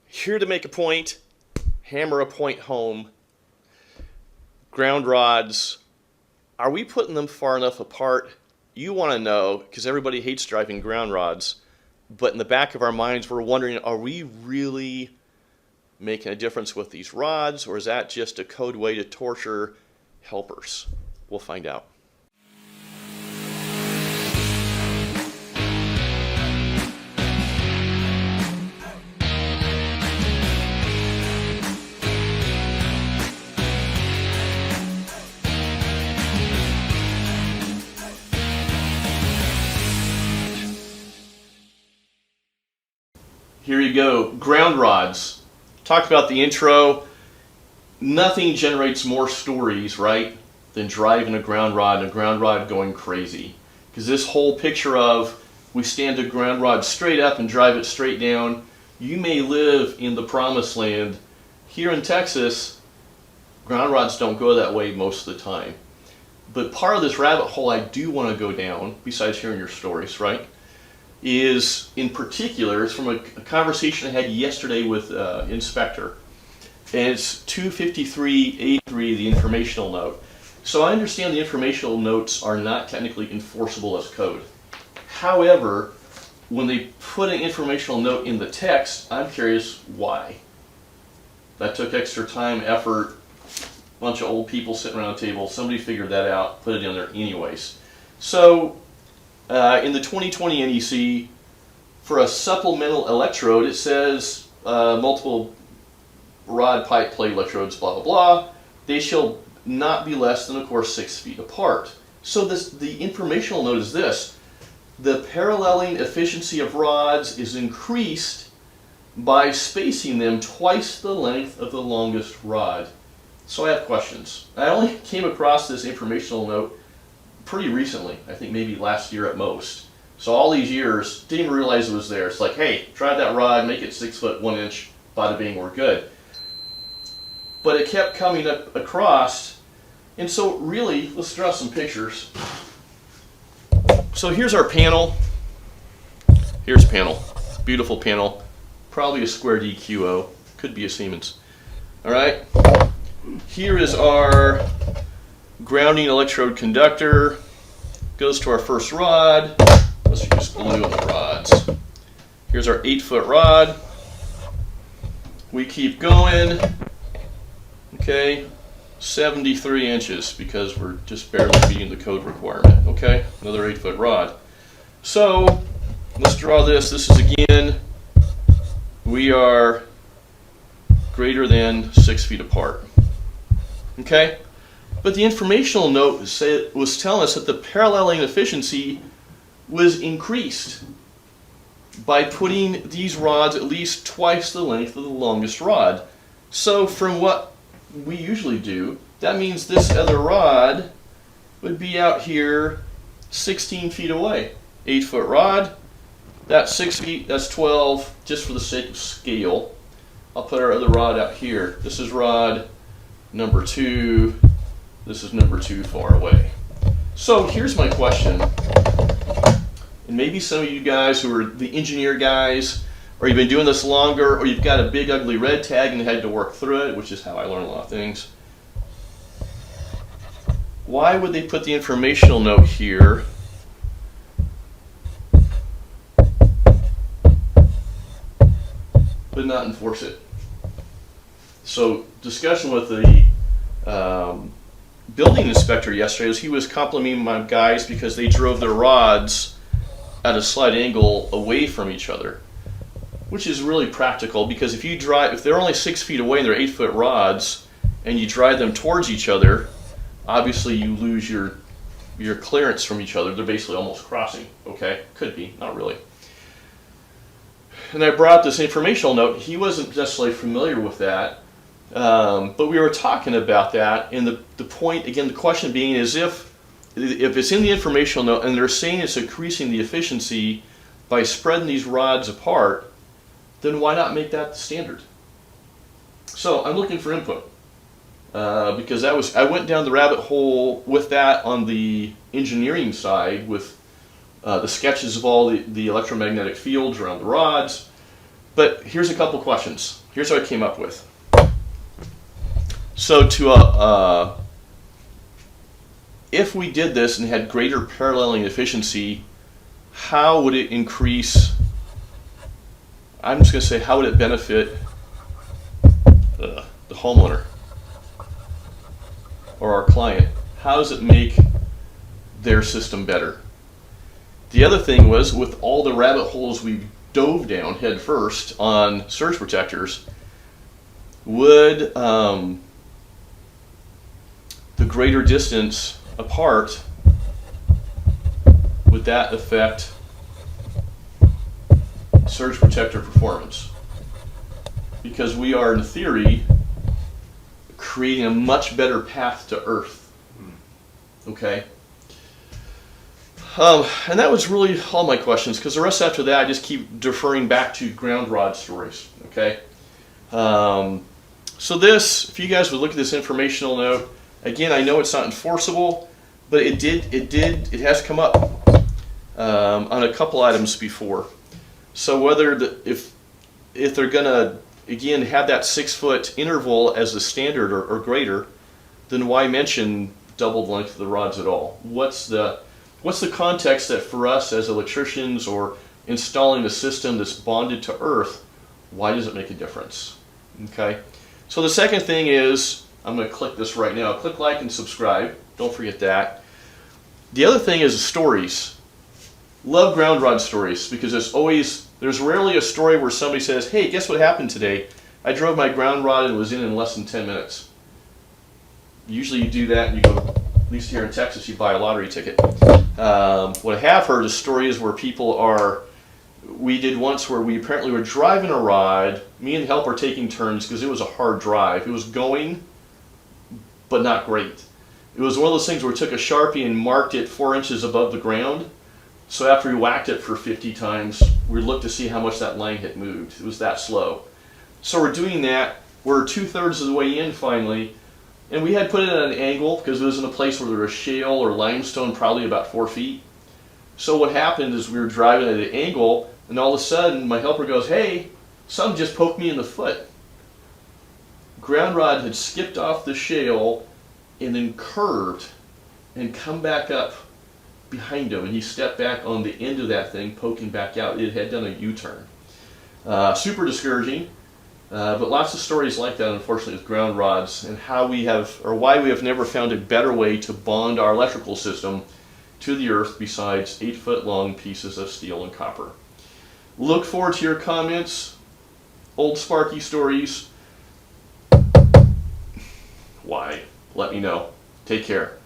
Here to make a point, hammer a point home. Ground rods, are we putting them far enough apart? You want to know, because everybody hates driving ground rods, but in the back of our minds we're wondering, are we really making a difference with these rods, or is that just a code way to torture helpers? We'll find out. Here you go, ground rods. Talked about the intro. Nothing generates more stories, right, than driving a ground rod and a ground rod going crazy. Because this whole picture of we stand a ground rod straight up and drive it straight down. You may live in the promised land. Here in Texas, ground rods don't go that way most of the time. But part of this rabbit hole I do want to go down, besides hearing your stories, right, is in particular, it's from a conversation I had yesterday with Inspector. And it's 253A3, the informational note. So I understand the informational notes are not technically enforceable as code. However, when they put an informational note in the text, I'm curious why. That took extra time, effort, a bunch of old people sitting around a table, somebody figured that out, put it in there anyways. So in the 2020 NEC, for a supplemental electrode, it says multiple rod pipe plate electrodes, blah, blah, blah. They shall not be less than, of course, 6 feet apart. So the informational note is this. The paralleling efficiency of rods is increased by spacing them twice the length of the longest rod. So I have questions. I only came across this informational note pretty recently, I think maybe last year at most. So all these years, didn't even realize it was there. It's like, hey, try that rod, make it 6 foot 1 inch, bada bing, we're good. But it kept coming up across, and so really, let's draw some pictures. So here's our panel. Here's panel, beautiful panel, probably a square DQO, could be a Siemens. All right, here is our grounding electrode conductor, goes to our first rod. Let's use glue on the rods. Here's our 8-foot rod. We keep going. Okay, 73 inches because we're just barely meeting the code requirement. Okay, another 8-foot rod. So let's draw this. This is again, we are greater than 6 feet apart. Okay. But the informational note was telling us that the paralleling efficiency was increased by putting these rods at least twice the length of the longest rod. So from what we usually do, that means this other rod would be out here 16 feet away. 8-foot rod, that's 6 feet, that's 12, just for the sake of scale. I'll put our other rod out here. This is rod number 2. This is number 2 far away. So here's my question, and maybe some of you guys who are the engineer guys, or you've been doing this longer, or you've got a big ugly red tag and had to work through it, which is how I learn a lot of things. Why would they put the informational note here but not enforce it? So discussion with the building inspector yesterday was he was complimenting my guys because they drove their rods at a slight angle away from each other, which is really practical because if they're only 6 feet away and they're 8-foot rods and you drive them towards each other, obviously you lose your clearance from each other. They're basically almost crossing. Okay, could be, not really. And I brought this informational note. He wasn't necessarily familiar with that. But we were talking about that, and the point, again, the question being is if it's in the informational note and they're saying it's increasing the efficiency by spreading these rods apart, then why not make that the standard? So I'm looking for input because I went down the rabbit hole with that on the engineering side with the sketches of all the electromagnetic fields around the rods. But here's a couple questions. Here's what I came up with. So if we did this and had greater paralleling efficiency, how would it increase, I'm just going to say, how would it benefit the homeowner or our client? How does it make their system better? The other thing was, with all the rabbit holes we dove down head first on surge protectors, would the greater distance apart, would that affect surge protector performance? Because we are, in theory, creating a much better path to Earth. Okay? And that was really all my questions, because the rest after that I just keep deferring back to ground rod stories. Okay? So this, if you guys would look at this informational note, again, I know it's not enforceable, but it has come up on a couple items before. So whether if they're gonna, again, have that 6-foot interval as the standard or greater, then why mention doubled length of the rods at all? What's the context that for us as electricians or installing a system that's bonded to Earth, why does it make a difference? Okay. So the second thing is, I'm going to click this right now. Click like and subscribe. Don't forget that. The other thing is stories. Love ground rod stories, because there's rarely a story where somebody says, hey, guess what happened today? I drove my ground rod and was in less than 10 minutes. Usually you do that and you go, at least here in Texas, you buy a lottery ticket. What I have heard is stories where we did once where we apparently were driving a rod, me and the helper taking turns because it was a hard drive. It was going, but not great. It was one of those things where we took a Sharpie and marked it 4 inches above the ground. So after we whacked it for 50 times, we looked to see how much that line had moved. It was that slow. So we're doing that. We're 2/3 of the way in finally, and we had put it at an angle because it was in a place where there was shale or limestone, probably about 4 feet. So what happened is we were driving at an angle, and all of a sudden my helper goes, hey, something just poked me in the foot. Ground rod had skipped off the shale and then curved and come back up behind him, and he stepped back on the end of that thing, poking back out. It had done a U-turn. Super discouraging, but lots of stories like that, unfortunately, with ground rods, and why we have never found a better way to bond our electrical system to the Earth besides 8-foot-long pieces of steel and copper. Look forward to your comments, old Sparky stories. Why? Let me know. Take care.